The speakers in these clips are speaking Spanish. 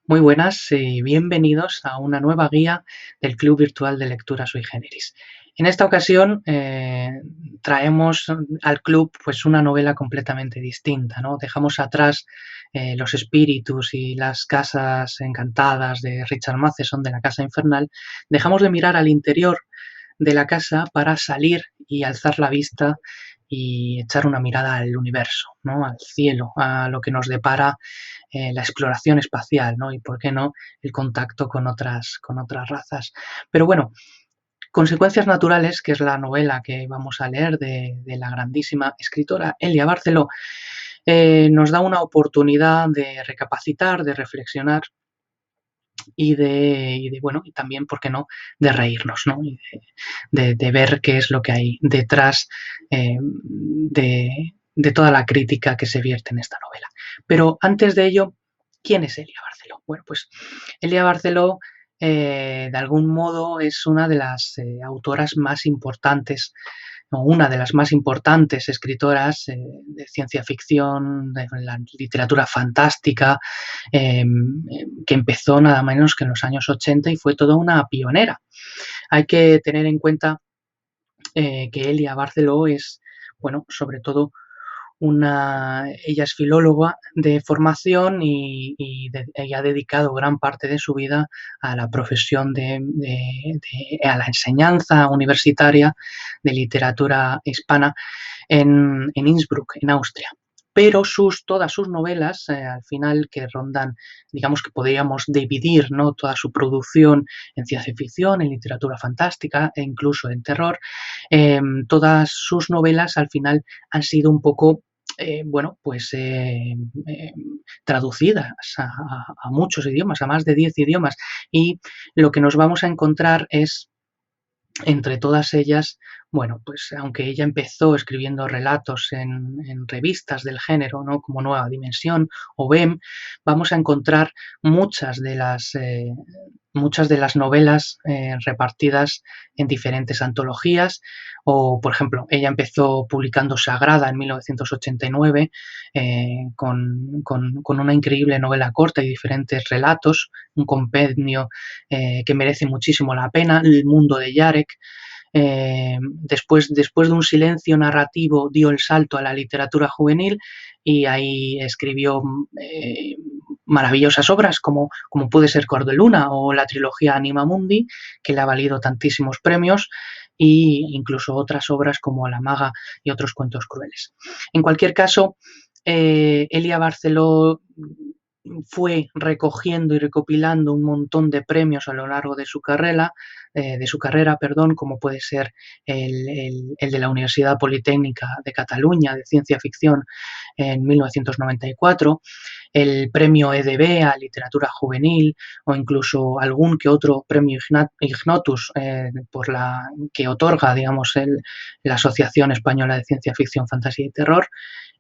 Muy buenas y bienvenidos a una nueva guía del Club Virtual de Lectura Sui Generis. En esta ocasión traemos al club pues una novela completamente distinta, ¿no? Dejamos atrás los espíritus y las casas encantadas de Richard Matheson, de la Casa Infernal. Dejamos de mirar al interior de la casa para salir y alzar la vista y echar una mirada al universo, ¿no? Al cielo, a lo que nos depara la exploración espacial, ¿no? Y por qué no el contacto con otras razas. Pero bueno, Consecuencias naturales, que es la novela que vamos a leer de la grandísima escritora Elia Barceló, nos da una oportunidad de recapacitar, de reflexionar bueno, y también, ¿por qué no?, de reírnos, ¿no? Y de ver qué es lo que hay detrás de toda la crítica que se vierte en esta novela. Pero antes de ello, ¿quién es Elia Barceló? Bueno, pues Elia Barceló, de algún modo, es una de las autoras más importantes, o una de las más importantes escritoras de ciencia ficción, de la literatura fantástica, que empezó nada menos que en los años 80 y fue toda una pionera. Hay que tener en cuenta que Elia Barceló es, bueno, sobre todo ella es filóloga de formación y ha dedicado gran parte de su vida a la profesión a la enseñanza universitaria de literatura hispana en Innsbruck, en Austria. Pero todas sus novelas, al final, que rondan, digamos que podríamos dividir, ¿no?, toda su producción en ciencia ficción, en literatura fantástica e incluso en terror, todas sus novelas al final han sido un poco bueno, pues traducidas a muchos idiomas, a más de 10 idiomas. Y lo que nos vamos a encontrar es, entre todas ellas, bueno, pues aunque ella empezó escribiendo relatos en revistas del género, ¿no?, como Nueva Dimensión o BEM, vamos a encontrar muchas muchas de las novelas repartidas en diferentes antologías. O, por ejemplo, ella empezó publicando Sagrada en 1989 con una increíble novela corta y diferentes relatos, un compendio que merece muchísimo la pena, El mundo de Yarek. Después de un silencio narrativo dio el salto a la literatura juvenil y ahí escribió maravillosas obras como puede ser Cordeluna o la trilogía Anima Mundi, que le ha valido tantísimos premios, e incluso otras obras como La maga y otros cuentos crueles. En cualquier caso, Elia Barceló fue recogiendo y recopilando un montón de premios a lo largo de su carrera, perdón, como puede ser el de la Universidad Politécnica de Cataluña de ciencia ficción en 1994, el premio EDB a literatura juvenil o incluso algún que otro premio Ignotus que otorga, digamos, la Asociación Española de Ciencia Ficción, Fantasía y Terror,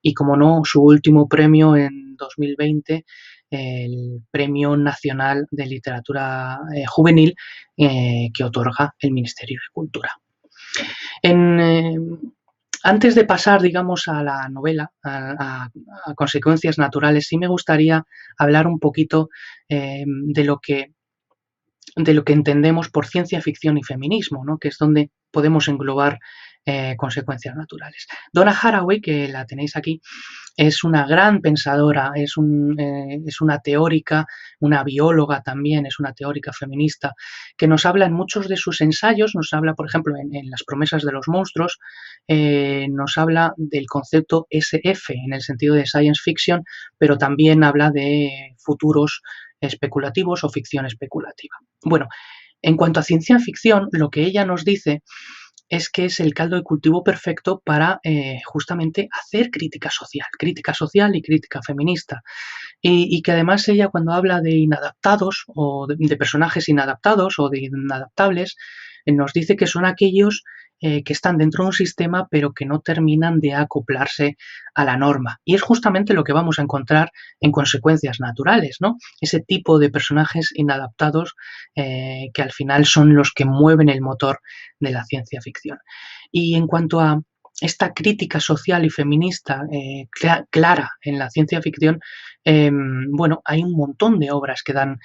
y, como no, su último premio en 2020, el Premio Nacional de Literatura Juvenil que otorga el Ministerio de Cultura. En, antes de pasar, digamos, a la novela, a Consecuencias naturales, sí me gustaría hablar un poquito de lo que entendemos por ciencia ficción y feminismo, ¿no?, que es donde podemos englobar Consecuencias naturales. Donna Haraway, que la tenéis aquí, es una gran pensadora, es una teórica, una bióloga también, es una teórica feminista, que nos habla en muchos de sus ensayos, nos habla, por ejemplo, en Las promesas de los monstruos, nos habla del concepto SF, en el sentido de science fiction, pero también habla de futuros especulativos o ficción especulativa. Bueno, en cuanto a ciencia ficción, lo que ella nos dice es que es el caldo de cultivo perfecto para justamente hacer crítica social y crítica feminista. Y que además ella, cuando habla de inadaptados o de personajes inadaptados o de inadaptables, nos dice que son aquellos que están dentro de un sistema pero que no terminan de acoplarse a la norma. Y es justamente lo que vamos a encontrar en Consecuencias naturales, ¿no? Ese tipo de personajes inadaptados que al final son los que mueven el motor de la ciencia ficción. Y en cuanto a esta crítica social y feminista clara en la ciencia ficción, bueno, hay un montón de obras que dan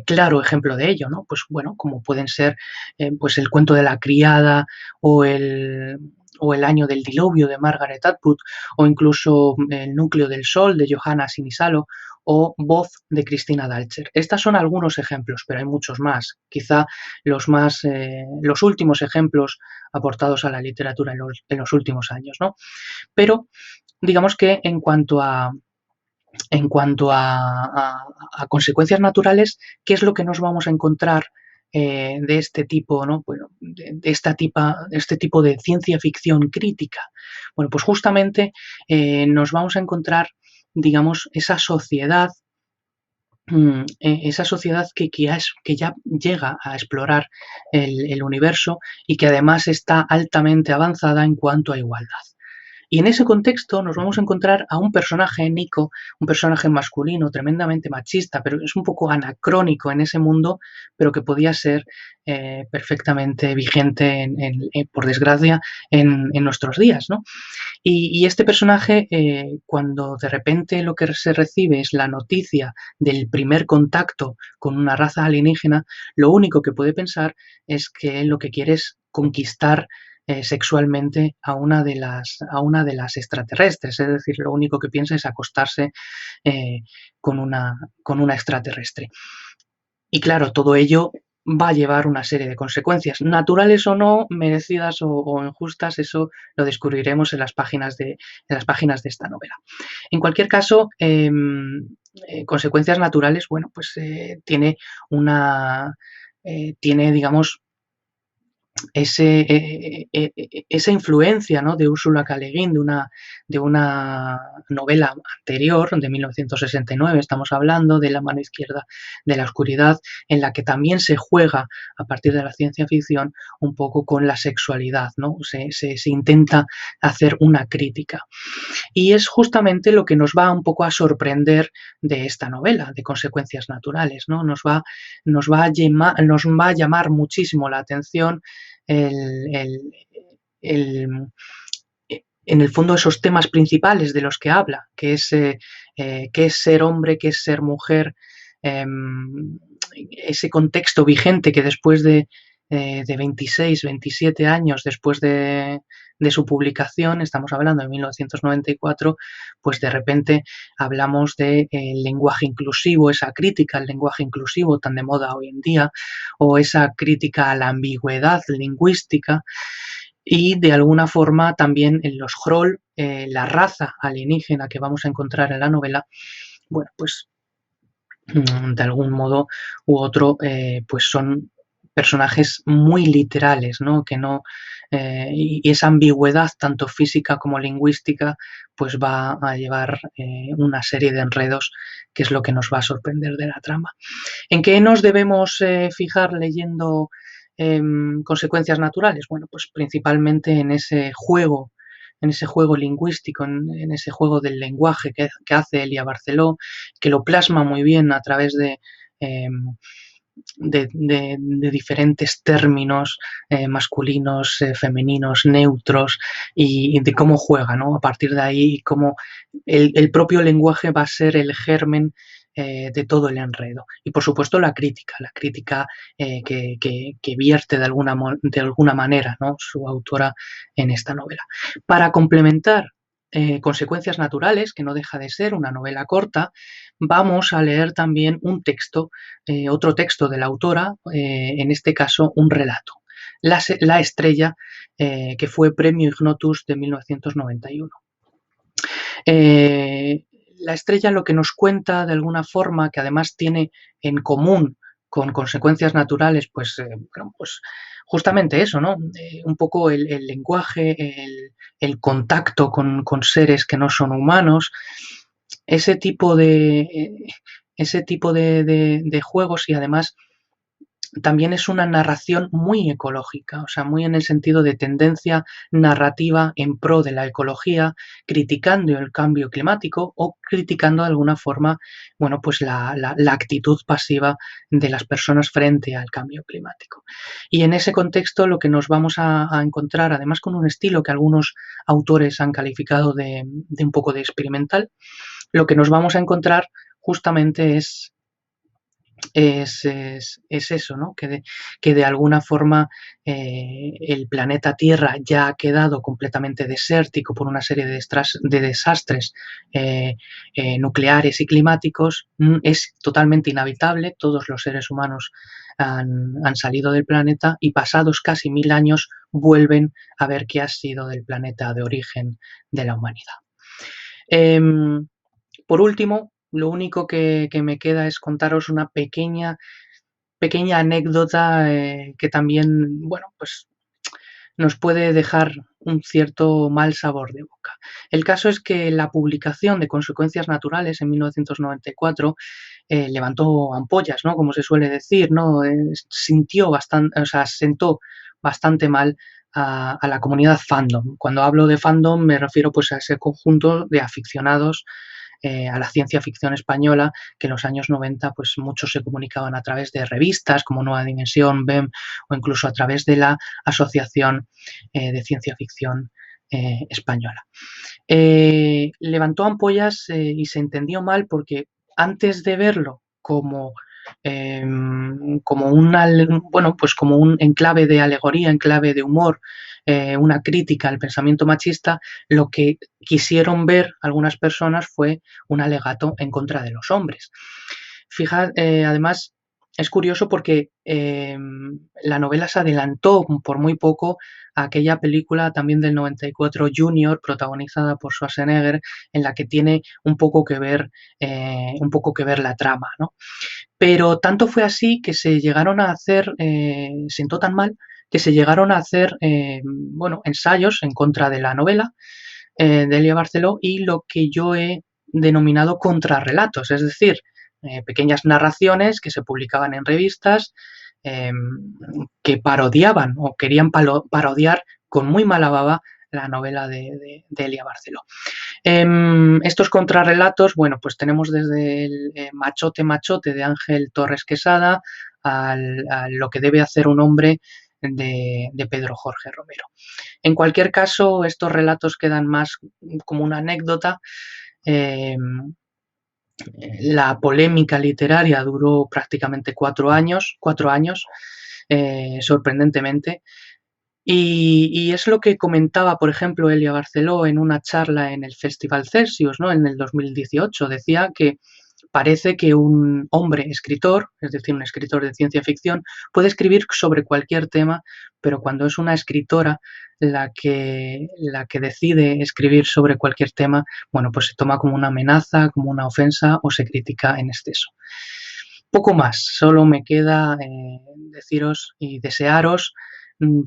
claro ejemplo de ello, ¿no? Pues bueno, como pueden ser pues El cuento de la criada o El año del diluvio de Margaret Atwood, o incluso El núcleo del sol de Johanna Sinisalo, o Voz de Cristina Dalcher. Estos son algunos ejemplos, pero hay muchos más. Quizá los últimos ejemplos aportados a la literatura en los últimos años, ¿no? Pero digamos que en cuanto a consecuencias naturales, ¿qué es lo que nos vamos a encontrar de este tipo, ¿no? Bueno, de este tipo de ciencia ficción crítica? Bueno, pues justamente nos vamos a encontrar, digamos, esa sociedad que ya llega a explorar el universo y que además está altamente avanzada en cuanto a igualdad. Y en ese contexto nos vamos a encontrar a un personaje, Nico, un personaje masculino, tremendamente machista, pero es un poco anacrónico en ese mundo, pero que podía ser perfectamente vigente, por desgracia, en nuestros días, ¿no? Y este personaje, cuando de repente lo que se recibe es la noticia del primer contacto con una raza alienígena, lo único que puede pensar es que lo que quiere es conquistar sexualmente a una de las extraterrestres, es decir, lo único que piensa es acostarse eh, con una extraterrestre. Y claro, todo ello va a llevar una serie de consecuencias, naturales o no, merecidas o injustas, eso lo descubriremos en las páginas de esta novela. En cualquier caso, consecuencias naturales, bueno, pues tiene, digamos, esa influencia, ¿no? De Ursula K. Le Guin, de una novela anterior, de 1969, estamos hablando de La mano izquierda de la oscuridad, en la que también se juega, a partir de la ciencia ficción, un poco con la sexualidad, ¿no? Se intenta hacer una crítica. Y es justamente lo que nos va un poco a sorprender de esta novela, de Consecuencias naturales, ¿no? Nos va a llamar muchísimo la atención el, el, el, en el fondo, esos temas principales de los que habla, qué es ser hombre, qué es ser mujer, eh, ese contexto vigente que después de 26, 27 años después de su publicación, estamos hablando de 1994, pues de repente hablamos de lenguaje inclusivo, esa crítica al lenguaje inclusivo tan de moda hoy en día, o esa crítica a la ambigüedad lingüística, y de alguna forma también en los Hroll, la raza alienígena que vamos a encontrar en la novela, bueno, pues de algún modo u otro, pues son personajes muy literales, ¿no? Que no, y esa ambigüedad, tanto física como lingüística, pues va a llevar una serie de enredos, que es lo que nos va a sorprender de la trama. ¿En qué nos debemos fijar leyendo Consecuencias naturales? Bueno, pues principalmente en ese juego lingüístico, en ese juego del lenguaje que hace Elia Barceló, que lo plasma muy bien a través em, de diferentes términos masculinos, femeninos, neutros, y de cómo juega, ¿no? A partir de ahí, cómo el propio lenguaje va a ser el germen de todo el enredo. Y por supuesto la crítica que vierte de alguna manera, ¿no? Su autora en esta novela. Para complementar Consecuencias naturales, que no deja de ser una novela corta, vamos a leer también otro texto de la autora, en este caso un relato. La estrella, que fue Premio Ignotus de 1991. La estrella lo que nos cuenta de alguna forma, que además tiene en común con Consecuencias naturales, pues, bueno, pues justamente eso, ¿no? Un poco el lenguaje, el contacto con seres que no son humanos, ese tipo de, ese tipo de juegos, y además también es una narración muy ecológica, o sea, muy en el sentido de tendencia narrativa en pro de la ecología, criticando el cambio climático o criticando de alguna forma, bueno, pues la actitud pasiva de las personas frente al cambio climático. Y en ese contexto lo que nos vamos a encontrar, además con un estilo que algunos autores han calificado de un poco de experimental, lo que nos vamos a encontrar justamente es eso, ¿no? Que de alguna forma el planeta Tierra ya ha quedado completamente desértico por una serie de desastres nucleares y climáticos, es totalmente inhabitable, todos los seres humanos han salido del planeta y pasados casi 1000 años vuelven a ver qué ha sido del planeta de origen de la humanidad. Em, por último, lo único que me queda es contaros una pequeña anécdota que también, bueno, pues nos puede dejar un cierto mal sabor de boca. El caso es que la publicación de Consecuencias Naturales en 1994 levantó ampollas, ¿no? Como se suele decir, ¿no? Sintió bastante, o sea, sentó bastante mal a la comunidad fandom. Cuando hablo de fandom me refiero pues a ese conjunto de aficionados a la ciencia ficción española, que en los años 90 pues muchos se comunicaban a través de revistas como Nueva Dimensión, BEM o incluso a través de la Asociación de Ciencia Ficción Española. Levantó ampollas y se entendió mal porque antes de verlo como bueno, pues como un enclave de alegoría, enclave de humor, una crítica al pensamiento machista, lo que quisieron ver algunas personas fue un alegato en contra de los hombres. Además, es curioso porque la novela se adelantó por muy poco a aquella película también del 94, Junior, protagonizada por Schwarzenegger, en la que tiene un poco que ver la trama, ¿no? Pero tanto fue así que se llegaron a hacer, sentó tan mal, que se llegaron a hacer, bueno, ensayos en contra de la novela de Elia Barceló y lo que yo he denominado contrarrelatos, es decir, pequeñas narraciones que se publicaban en revistas eh, que parodiaban o querían parodiar con muy mala baba la novela de Elia Barceló. Estos contrarrelatos, bueno, pues tenemos desde el Machote Machote de Ángel Torres Quesada a lo que debe hacer un hombre de Pedro Jorge Romero. En cualquier caso, estos relatos quedan más como una anécdota. Eh, la polémica literaria duró prácticamente 4 años, sorprendentemente, y es lo que comentaba, por ejemplo, Elia Barceló en una charla en el Festival Celsius, ¿no? En el 2018. Decía que parece que un hombre escritor, es decir, un escritor de ciencia ficción, puede escribir sobre cualquier tema, pero cuando es una escritora la que decide escribir sobre cualquier tema, bueno, pues se toma como una amenaza, como una ofensa o se critica en exceso. Poco más, solo me queda deciros y desearos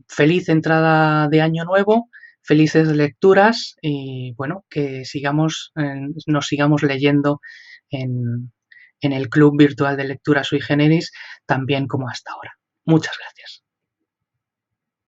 feliz entrada de año nuevo, felices lecturas y bueno, que nos sigamos leyendo en, en el Club Virtual de Lectura Sui Generis, también como hasta ahora. Muchas gracias.